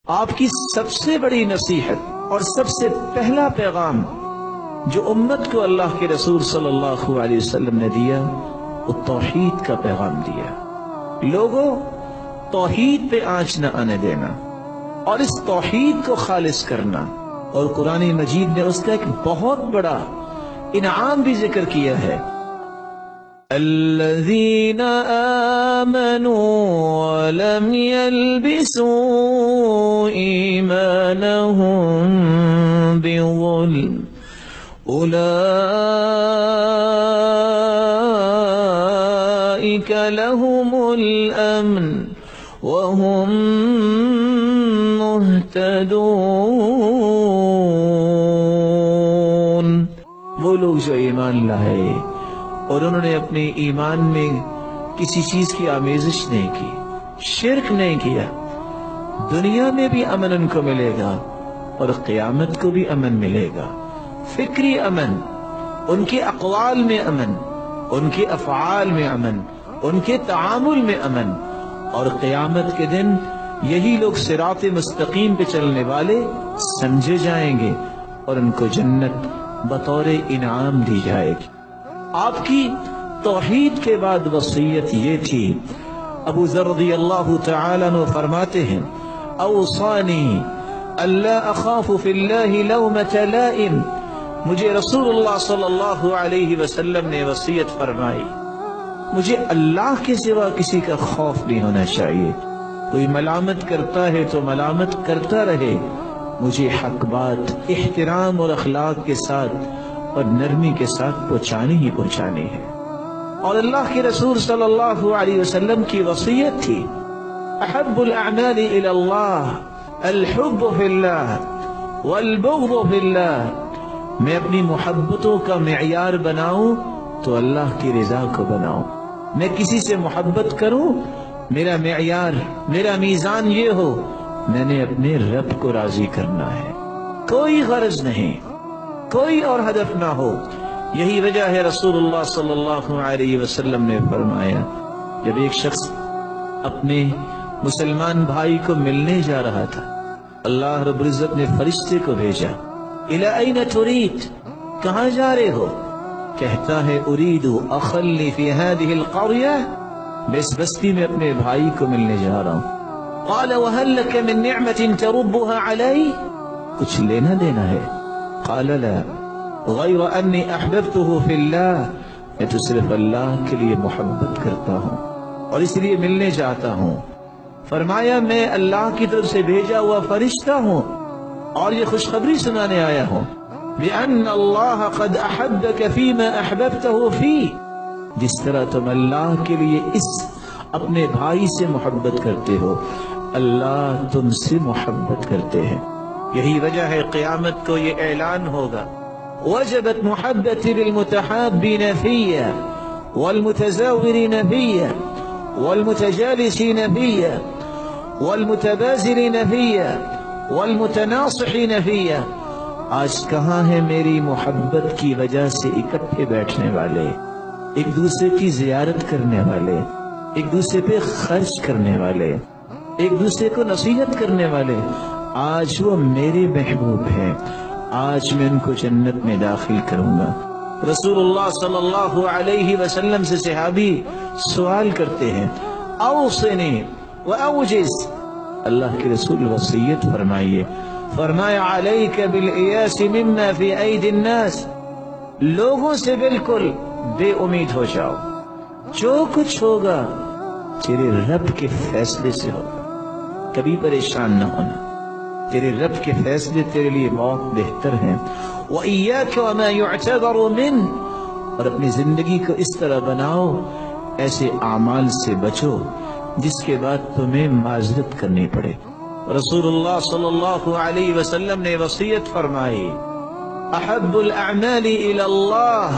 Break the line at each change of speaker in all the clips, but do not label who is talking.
آپ کی سب سے بڑی نصیحت اور سب سے پہلا پیغام جو امت کو اللہ کے رسول صلی اللہ علیہ وسلم نے دیا وہ توحید کا پیغام دیا۔ لوگوں، توحید پہ آنچ نہ آنے دینا اور اس توحید کو خالص کرنا، اور قرآن مجید نے اس کا ایک بہت بڑا انعام بھی ذکر کیا ہے۔ الذین آمنوا ولم يلبسوا ایمانهم بظلم اولئک لهم الامن وهم مہتدون۔ وہ لوگ جو ایمان لائے اور انہوں نے اپنے ایمان میں کسی چیز کی آمیزش نہیں کی، شرک نہیں کیا، دنیا میں بھی امن ان کو ملے گا اور قیامت کو بھی امن ملے گا۔ فکری امن، ان کے اقوال میں امن، ان کے افعال میں امن، ان کے تعامل میں امن، اور قیامت کے دن یہی لوگ صراط مستقیم پہ چلنے والے سمجھے جائیں گے اور ان کو جنت بطور انعام دی جائے گی۔ آپ کی توحید کے بعد وصیت یہ تھی۔ ابو ذر رضی اللہ تعالیٰ عنہ فرماتے ہیں، اوصانی الا اخاف فی اللہ لومۃ لائم، مجھے رسول اللہ صلی اللہ علیہ وسلم نے وصیت فرمائی مجھے اللہ کے سوا کسی کا خوف نہیں ہونا چاہیے۔ کوئی ملامت کرتا ہے تو ملامت کرتا رہے، مجھے حق بات احترام اور اخلاق کے ساتھ اور نرمی کے ساتھ پہنچانی ہی پہنچانی ہے۔ اور اللہ کے رسول صلی اللہ علیہ وسلم کی وصیت تھی، احب الاعمال الى اللہ الحب فی اللہ والبغض فی اللہ، میں اپنی محبتوں کا معیار بناؤں تو اللہ کی رضا کو بناؤں۔ میں کسی سے محبت کروں، میرا معیار، میرا میزان یہ ہو، میں نے اپنے رب کو راضی کرنا ہے، کوئی غرض نہیں، کوئی اور ہدف نہ ہو۔ یہی وجہ ہے رسول اللہ صلی اللہ علیہ وسلم نے فرمایا، جب ایک شخص اپنے مسلمان بھائی کو ملنے جا رہا تھا، اللہ رب العزت نے فرشتے کو بھیجا، الی این ترید، کہاں جا رہے ہو؟ کہتا ہے ارید اخلی فی ہذہ القریہ، میں اس بستی میں اپنے بھائی کو ملنے جا رہا ہوں۔ قال وهل لك من نعمة تربها علی، کچھ لینا دینا ہے؟ قال لا غیر انی احببته فی اللہ، میں تو صرف اللہ کے لیے محبت کرتا ہوں اور اس لیے ملنے جاتا ہوں۔ فرمایا میں اللہ کی طرف سے بھیجا ہوا فرشتہ ہوں اور یہ خوشخبری سنانے آیا ہوں بِأَنَّ اللَّهَ قَدْ أَحَبَّكَ فِيمَا أَحْبَبْتَهُ فِيهِ، جس طرح تم اللہ کے لیے اس اپنے بھائی سے محبت کرتے ہو، اللہ تم سے محبت کرتے ہیں۔ یہی وجہ ہے قیامت کو یہ اعلان ہوگا، وجبت محبتی للمتحابین فی والمتزاورین فی والمتجالسین فی والمتبازلین فی والمتناصحین فی۔ آج کہاں ہے میری محبت کی وجہ سے اکٹھے بیٹھنے والے، ایک دوسرے کی زیارت کرنے والے، ایک دوسرے پہ خرچ کرنے والے، ایک دوسرے کو نصیحت کرنے والے؟ آج وہ میرے محبوب ہیں، آج میں ان کو جنت میں داخل کروں گا۔ رسول اللہ صلی اللہ علیہ وسلم سے صحابی سوال کرتے ہیں، اوصنی واوجز، اللہ کے رسول وصیت فرمائیے۔ فرمایا علیک بالایاس مما فی ایدی الناس، لوگوں سے بالکل بے امید ہو جاؤ، جو کچھ ہوگا تیرے رب کے فیصلے سے ہوگا، کبھی پریشان نہ ہونا، تیرے رب کے فیصلے تیرے لیے بہت بہتر ہیں۔ وَإِيَّاكَ وَمَا يُعْتَبَرُ مِنْ، اور اپنی زندگی کو اس طرح بناؤ، ایسے اعمال سے بچو جس کے بعد تمہیں معذرت کرنی پڑے۔ رسول اللہ صلی اللہ علیہ وسلم نے وصیت فرمائی، احب الاعمال الى اللہ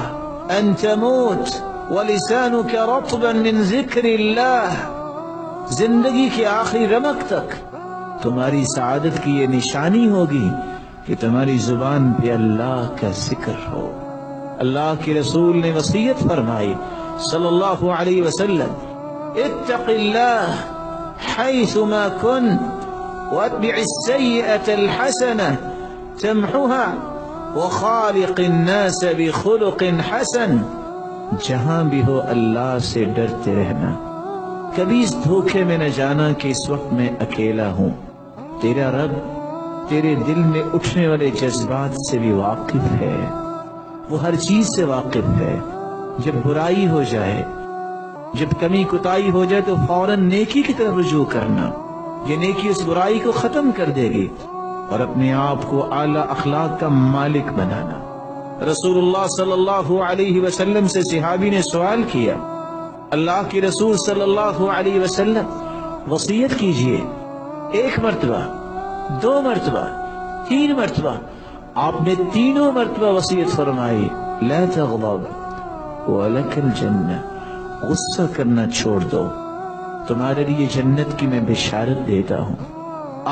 ان تموت ولسانك رطبا من ذکر اللہ، زندگی کے آخری رمق تک تمہاری سعادت کی یہ نشانی ہوگی کہ تمہاری زبان پہ اللہ کا ذکر ہو۔ اللہ کے رسول نے وصیت فرمائی صلی اللہ علیہ وسلم، اتق اللہ حیث ما کن وَأَتْبِعِ السَّيِّئَةَ الْحَسَنَةَ تَمْحُهَا وَخَالِقِ النَّاسَ بِخُلُقٍ حَسَنٍ. جہاں بھی ہو اللہ سے ڈرتے رہنا، کبھی اس دھوکے میں نہ جانا کہ اس وقت میں اکیلا ہوں. تیرا رب تیرے دل میں اٹھنے والے جذبات سے بھی واقف ہے، وہ ہر چیز سے واقف ہے. جب برائی ہو جائے، جب کمی کوتاہی ہو جائے تو فوراً نیکی کی طرف رجوع کرنا. یہ نیکی اس برائی کو ختم کر دے گی اور اپنے آپ کو اعلیٰ اخلاق کا مالک بنانا. رسول اللہ صلی اللہ علیہ وسلم سے صحابی نے سوال کیا، اللہ کے رسول صلی اللہ علیہ وسلم وصیت کیجئے. 1 مرتبہ، 2 مرتبہ، 3 مرتبہ. آپ نے تینوں مرتبہ وصیت فرمائی، لا تغضب ولک الجنہ، غصہ کرنا چھوڑ دو، تمہارے لیے جنت کی میں بشارت دیتا ہوں.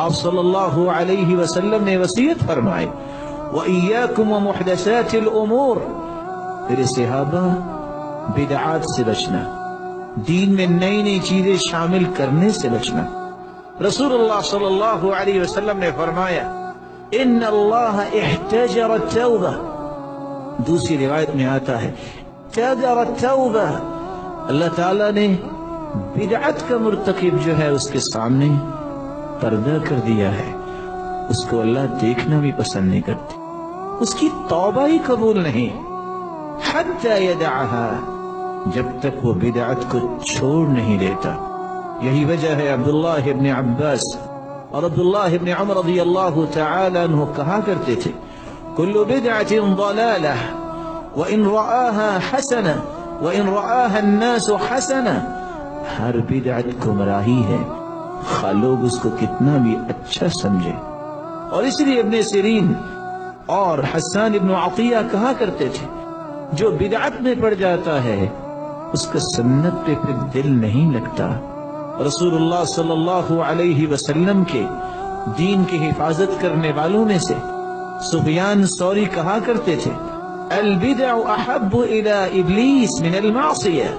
آپ صلی اللہ علیہ وسلم نے وصیت فرمائی، وَإِيَّاكُمْ وَمُحْدَثَاتِ الْأُمُورِ، میرے صحابہ بدعات سے بچنا، دین میں نئی نئی چیزیں شامل کرنے سے بچنا. رسول اللہ صلی اللہ علیہ وسلم نے فرمایا، ان اللہ احتجر التوبہ. دوسری روایت میں آتا ہے احتجر التوبہ، اللہ تعالیٰ نے بدعت کا مرتکب جو ہے اس کے سامنے پردہ کر دیا ہے. اس کو اللہ دیکھنا بھی پسند نہیں کرتے، اس کی توبہ ہی قبول نہیں. حتی یدعها، جب تک وہ بدعت کو چھوڑ نہیں دیتا. یہی وجہ ہے عبداللہ ابن عباس اور عبداللہ ابن عمر رضی اللہ تعالی عنہ کہا کرتے تھے، کل بدعت ضلالہ وان رآها حسنہ وان رآها الناس حسنہ. ہر بدعت گمراہی ہے، خواہ لوگ اس کو کتنا بھی اچھا سمجھے. اور اس لیے ابن سیرین اور حسان ابن عطیہ کہا کرتے تھے، جو بدعت میں پڑ جاتا ہے اس کا سنت پہ پھر دل نہیں لگتا. رسول اللہ صلی اللہ علیہ وسلم کے دین کی حفاظت کرنے والوں میں سے سفیان ثوری کہا کرتے تھے، البدع احب الى ابلیس من المعصیہ.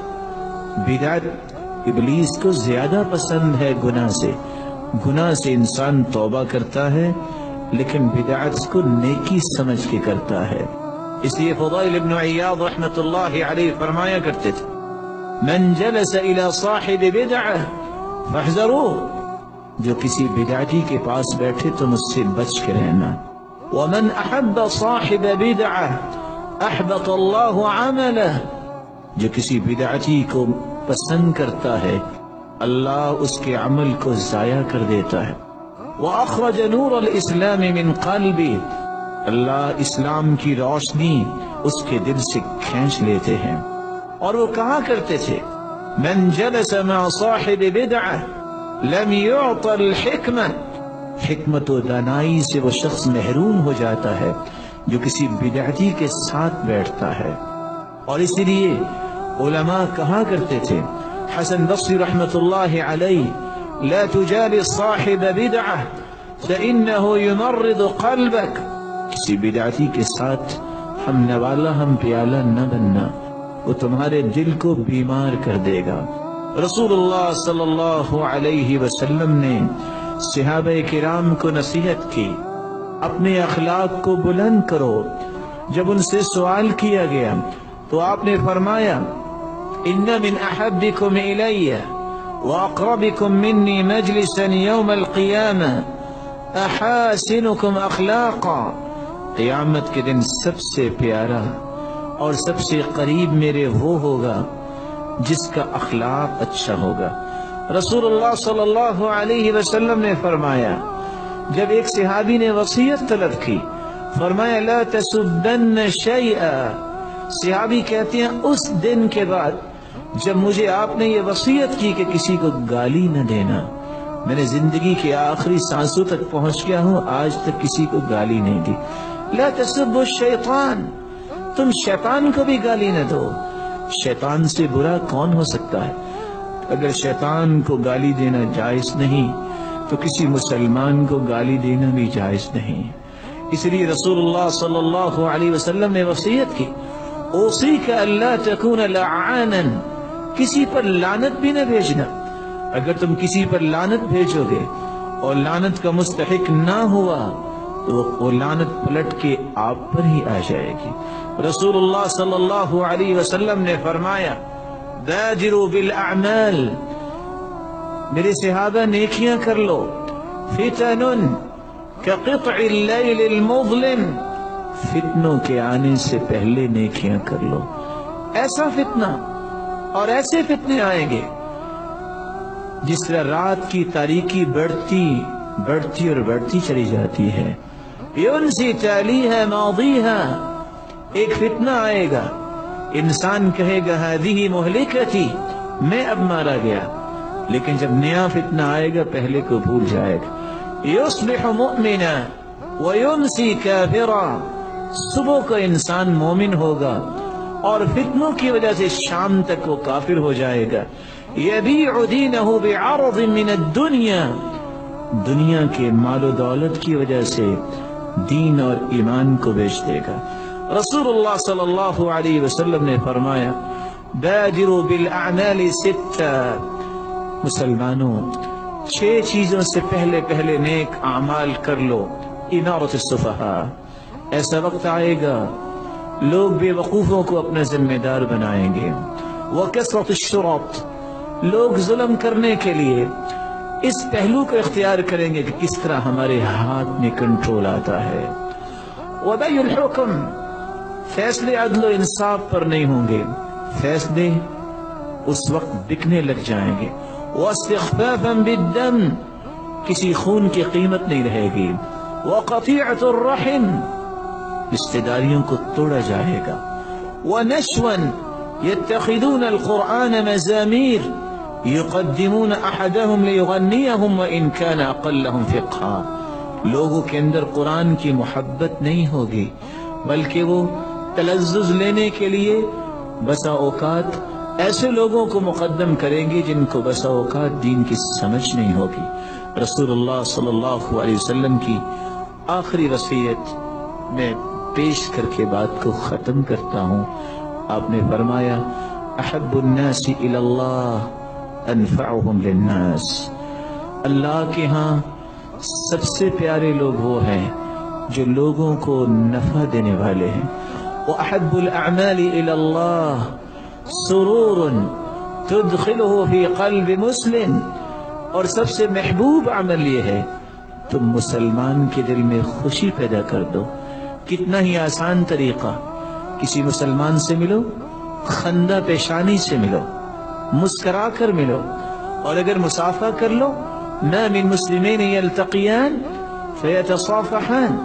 بدعت ابلیس کو زیادہ پسند ہے گناہ سے. گناہ سے انسان توبہ کرتا ہے لیکن بدعت کو نیکی سمجھ کے کرتا ہے. اس لیے فضیل ابن عیاض رحمت اللہ علیہ فرمایا کرتے تھے، من جلس الى صاحب بدعہ فاحذروه، جو کسی بدعتی کے پاس بیٹھے تم اس سے بچ کے رہنا. ومن احب صاحب بدعہ احبط اللہ عملہ، جو کسی بدعتی کو پسند کرتا ہے اللہ اس کے عمل کو ضائع کر دیتا ہے. وَأَخْرَجَ نُورَ الْإِسْلَامِ مِنْ قَلْبِ، اللہ اسلام کی روشنی اس کے دل سے کھینچ لیتے ہیں. اور وہ کہا کرتے تھے، من جلس مع صاحب بدعہ لم يعط الحکمہ، حکمت و دانائی سے وہ شخص محروم ہو جاتا ہے جو کسی بدعتی کے ساتھ بیٹھتا ہے. اور اس لیے علماء کہا کرتے تھے، حسن بصری رحمت اللہ علیہ، لا تجالس صاحب بدعہ فإنه يمرض قلبك، کسی بدعتی کے ساتھ ہم نوالا ہم پیالہ نہ بننا، وہ تمہارے دل کو بیمار کر دے گا. رسول اللہ صلی اللہ علیہ وسلم نے صحابہ کرام کو نصیحت کی، اپنے اخلاق کو بلند کرو. جب ان سے سوال کیا گیا تو آپ نے فرمایا، ان من احبکم الی واقربکم منی مجلسا یوم القیامہ احاسنکم اخلاقا، قیامت کے دن سب سے پیارا اور سب سے قریب میرے وہ ہوگا جس کا اخلاق اچھا ہوگا. رسول اللہ صلی اللہ علیہ وسلم نے فرمایا، جب ایک صحابی نے وصیت طلب کی، فرمایا لا تسبن شیئا. صحابی کہتے ہیں اس دن کے بعد جب مجھے آپ نے یہ وصیت کی کہ کسی کو گالی نہ دینا، میں نے زندگی کے آخری سانسوں تک پہنچ گیا ہوں، آج تک کسی کو گالی نہیں دی. لا تسب الشیطان، تم شیطان کو بھی گالی نہ دو. شیطان سے برا کون ہو سکتا ہے؟ اگر شیطان کو گالی دینا جائز نہیں تو کسی مسلمان کو گالی دینا بھی جائز نہیں. اس لیے رسول اللہ صلی اللہ علیہ وسلم نے وصیت کی، اوصیک الا تکون لعانا، کسی پر لعنت بھی نہ بھیجنا. اگر تم کسی پر لعنت بھیجو گے اور لعنت کا مستحق نہ ہوا تو وہ لعنت پلٹ کے آپ پر ہی آ جائے گی۔ رسول اللہ صلی اللہ علیہ وسلم نے فرمایا بادروا بالاعمال، میرے صحابہ نیکیاں کر لو، فتن کقطع اللیل المظلم، فتنوں کے آنے سے پہلے نیکیاں کر لو۔ ایسا فتنہ اور ایسے فتنے آئیں گے جس طرح رات کی تاریکی بڑھتی اور بڑھتی چلی جاتی ہے۔ یونسی تالیہا ماضیہا، ایک فتنہ آئے گا، انسان کہے گا ہذہ مہلکتی، میں اب مارا گیا، لیکن جب نیا فتنہ آئے گا پہلے کو بھول جائے گا۔ یصبح مؤمنا ویمسی کافرا، صبح کو انسان مومن ہوگا اور فتنوں کی وجہ سے شام تک وہ کافر ہو جائے گا۔ یبیع دینہ بعرض من الدنیا، دنیا کے مال و دولت کی وجہ سے دین اور ایمان کو بیچ دے گا۔ رسول اللہ صلی اللہ علیہ وسلم نے فرمایا بادروا بالاعمال ستہ، مسلمانوں 6 چیزوں سے پہلے نیک اعمال کر لو۔ امارۃ السفہاء، ایسا وقت آئے گا لوگ بے وقوفوں کو اپنا ذمہ دار بنائیں گے۔ وکثرۃ الشرط، لوگ ظلم کرنے کے لیے اس پہلو کو اختیار کریں گے کہ کس طرح ہمارے ہاتھ میں کنٹرول آتا ہے۔ وبیع الحکم، فیصلے عدل و انصاف پر نہیں ہوں گے، فیصلے اس وقت بکنے لگ جائیں گے۔ واستخفافا بالدم، کسی خون کی قیمت نہیں رہے گی۔ وقطیعۃ الرحم، رشتہ داریوں کو توڑا جائے گا۔ ونشوا يتخذون القرآن مزامير يقدمون أحدهم ليغنيهم وإن كان أقلهم فقها، لوگوں کے اندر قرآن کی محبت نہیں ہوگی بلکہ وہ تلذذ لینے کے لیے بسا اوقات ایسے لوگوں کو مقدم کریں گے جن کو بسا اوقات دین کی سمجھ نہیں ہوگی۔ رسول اللہ صلی اللہ علیہ وسلم کی آخری وصیت میں پیش کر کے بات کو ختم کرتا ہوں۔ آپ نے فرمایا احب الناس الی اللہ انفعهم للناس، اللہ کے ہاں سب سے پیارے لوگ وہ ہیں جو لوگوں کو نفع دینے والے ہیں۔ واحب الاعمال الی اللہ سرور تدخله فی قلب مسلم، اور سب سے محبوب عمل یہ ہے تم مسلمان کے دل میں خوشی پیدا کر دو۔ کتنا ہی آسان طریقہ، کسی مسلمان سے ملو، خندہ پیشانی سے ملو، مسکرا کر ملو، اور اگر مصافحہ کر لو، ما من مسلمین یلتقیان فیتصافحان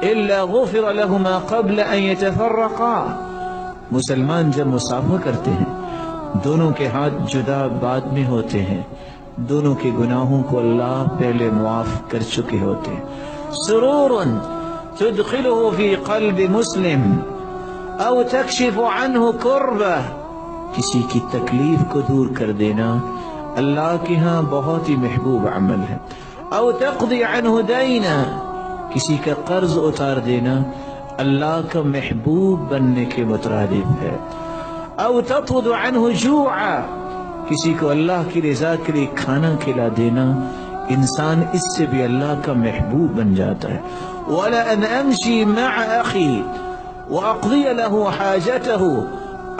الا غفر لهما قبل ان يتفرقا، مسلمان جب مصافحہ کرتے ہیں دونوں کے ہاتھ جدا بعد میں ہوتے ہیں، دونوں کے گناہوں کو اللہ پہلے معاف کر چکے ہوتے ہیں۔ سرور تدخله في قلب مسلم او تکشف عنہ کربہ، کسی کی تکلیف کو دور کر دینا اللہ کے ہاں بہت ہی محبوب عمل ہے۔ او تقضی عنہ دینا، کسی کا قرض اتار دینا اللہ کا محبوب بننے کے مترادف ہے۔ او تطرد عنہ جوعا، کسی کو اللہ کی رضا کے لیے کھانا کھلا دینا انسان اس سے بھی اللہ کا محبوب بن جاتا ہے۔ وَلَأَنْ أَمْشِي مَعَ أَخِي وَأَقْضِيَ لَهُ حَاجَتَهُ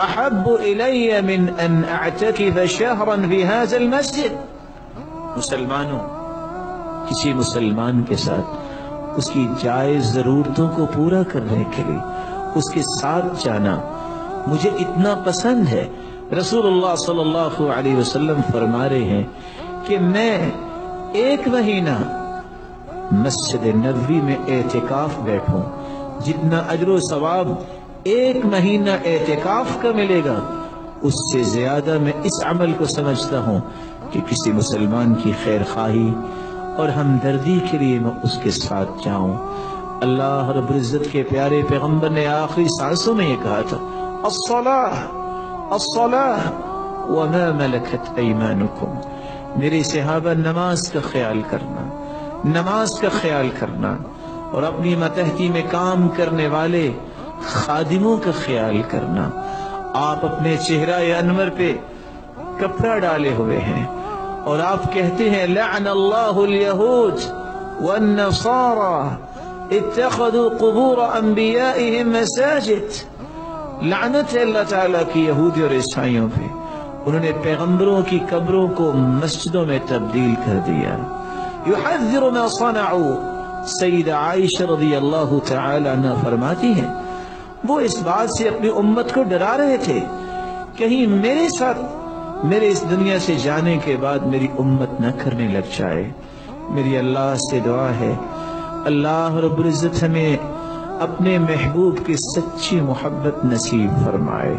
أَحَبُّ إِلَيَّ مِنْ أَنْ أَعْتَكِفَ شَهْرًا فِي هَذَا الْمَسْجِدِ، مسلمانوں کسی مسلمان کے ساتھ اس کی جائز ضرورتوں کو پورا کرنے کے لیے اس کے ساتھ جانا مجھے اتنا پسند ہے۔ رسول اللہ صلی اللہ علیہ وسلم فرما رہے ہیں کہ میں 1 مہینہ مسجد نبوی میں اعتکاف بیٹھوں، جتنا اجر و ثواب 1 مہینہ اعتکاف کا ملے گا اس سے زیادہ میں اس عمل کو سمجھتا ہوں کہ کسی مسلمان کی خیر خواہی اور ہمدردی کے لیے میں اس کے ساتھ جاؤں۔ اللہ رب العزت کے پیارے پیغمبر نے آخری سانسوں میں یہ کہا تھا الصلاۃ وما ملکت ایمانکم، میرے صحابہ نماز کا خیال کرنا، نماز کا خیال کرنا، اور اپنی ماتحتی میں کام کرنے والے خادموں کا خیال کرنا۔ آپ اپنے چہرہ انور پہ کپڑا ڈالے ہوئے ہیں اور آپ کہتے ہیں لعن اللہ الیہود والنصارى اتخذوا قبور انبیائهم مساجد، لعنت ہے اللہ تعالیٰ کی یہودی اور عیسائیوں پہ، انہوں نے پیغمبروں کی قبروں کو مسجدوں میں تبدیل کر دیا۔ یحذر ما صنعوا، سیدہ عائشہ رضی اللہ تعالی عنہ فرماتی ہیں وہ اس بات سے اپنی امت کو ڈرا رہے تھے کہیں میرے ساتھ میرے اس دنیا سے جانے کے بعد میری امت نہ کرنے لگ جائے۔ میری اللہ سے دعا ہے اللہ رب العزت ہمیں اپنے محبوب کی سچی محبت نصیب فرمائے۔